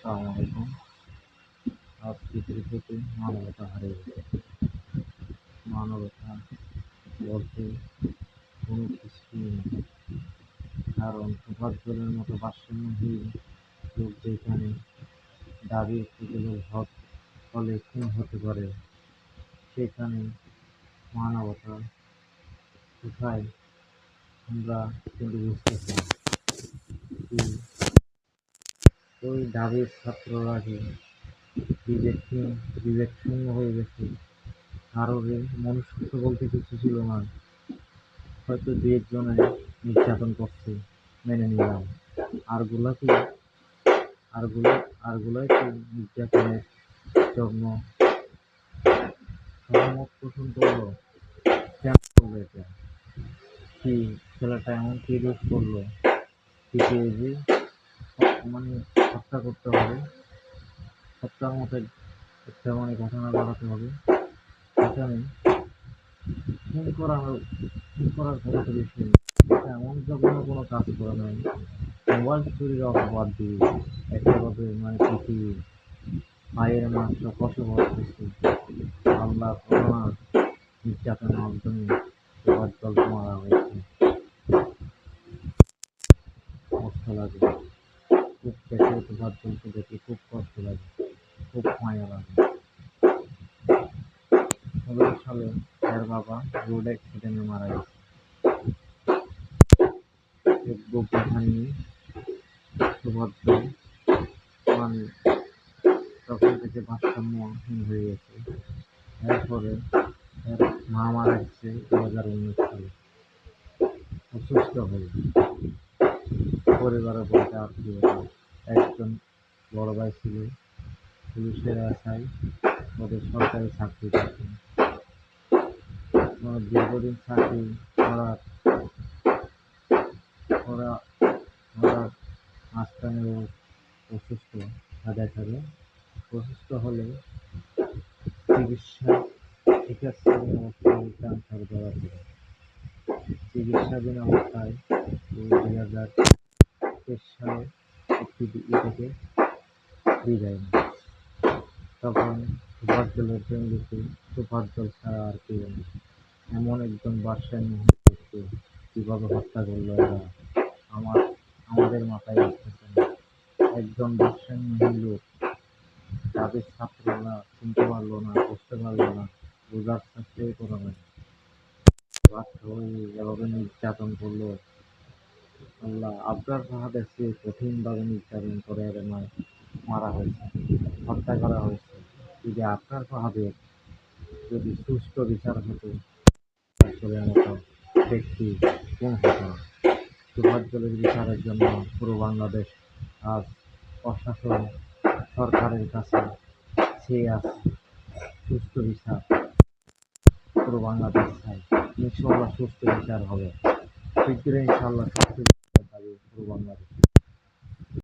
আসসালামু আলাইকুম। আজ পৃথিবীতে মানবতা হারিয়ে গেছে। মানবতা বলতে কোনো কিছুই নেই। কারণ তোফাজ্জলের মতো ভারসাম্যহীন লোক যেখানে দাবি সেগুলোর হক ফলে খুন হতে পারে, সেখানে মানবতা কোথায় আমরা কিন্তু বুঝতেছি না। কি ওই দাবির ছাত্ররা কি বিবেক শূন্য হয়ে গেছে? কারোর মনুষ্যত্ব বলতে কিছু ছিল না। হয়তো দু একজনে নির্যাতন করছে, মেনে নিলাম। আরগুলা কি আরগুলো আরগুলাই কি নির্যাতনের জন্য সহমত পোষণ করলো? কেন করলো এটা? কি ছেলেটা এমন কি দোষ করলো যে মানে হত্যা করতে হবে, হত্যার মতো একটা ঘটনা ঘটাতে হবে? এখানে খুন করার কোনো তো বিষয় নেই। এটা এমন জঘন্য কোনো কাজ করা নাই। মোবাইল চুরির অপবাদ দিয়ে একেবারে পৃথিবী মায়ের মাংস কষে করতেছে। আল্লাহ করোনা নির্যাতনের মাধ্যমে তোফাজ্জল মারা হয়েছে। কষ্ট লাগে, খুব দেখে তোফাজ্জলকে দেখে খুব কষ্ট লাগে, খুব মায়া লাগে। 2016 সালে এর বাবা রোড অ্যাক্সিডেন্টে মারা গেছে। ফেসবুক দেখা নিয়ে তোফাজ্জল মানে তখন থেকে ভারসাম্যহীন হয়ে গেছে। এরপরে এর মা মারা গেছে 2019 সালে অসুস্থ হয়ে। পরিবারের বলতে আত্মীয়তা, একজন বড় ভাই ছিল পুলিশের আশায়, ওদের সরকারি চাকরি করতেন। দীর্ঘদিন চাকরি করার ওরা ওরা মাঝখানে অসুস্থ দেখা অসুস্থ হলে চিকিৎসা চিকিৎসাধীন অবস্থায় ক্যান্সার ধরা পড়ে। চিকিৎসাধীন অবস্থায় 2023 সালে থেকে বিদায় নেয়। তখন তোফাজ্জলের ফ্যামিলিতে তোফাজ্জল ছাড়া আর কেউ নেই। এমন একজন ভারসাম্যহীন লোককে কীভাবে হত্যা করলো এরা, আমার আমাদের মাথায় আসতেছে না। একজন ভারসাম্যহীন লোক, তাদের ছাত্ররা চিনতে পারলো না, বুঝতে পারলো না, বোঝার চেষ্টাই করা হয়। বাধ্য হয়ে এভাবে নির্যাতন করলো। আল্লাহ আবরার ফাহাদের চেয়ে কঠিনভাবে নির্যাতন করে এদের মারা হয়েছে, হত্যা করা হয়েছে। যদি আবরার ফাহাদের যদি সুষ্ঠু বিচার হতো, তোফাজ্জলের মতো ব্যক্তি কোন হতো না। তোফাজ্জলের বিচারের জন্য পুরো বাংলাদেশ আজ প্রশাসন সরকারের কাছে চেয়ে আছে সুষ্ঠু বিচার। পুরো বাংলাদেশ চাই ইনশাল্লাহ সুষ্ঠু বিচার হবে। শীঘ্রই ইনশাল্লাহ সুষ্ঠু বিচার পাবে পুরো বাংলাদেশ।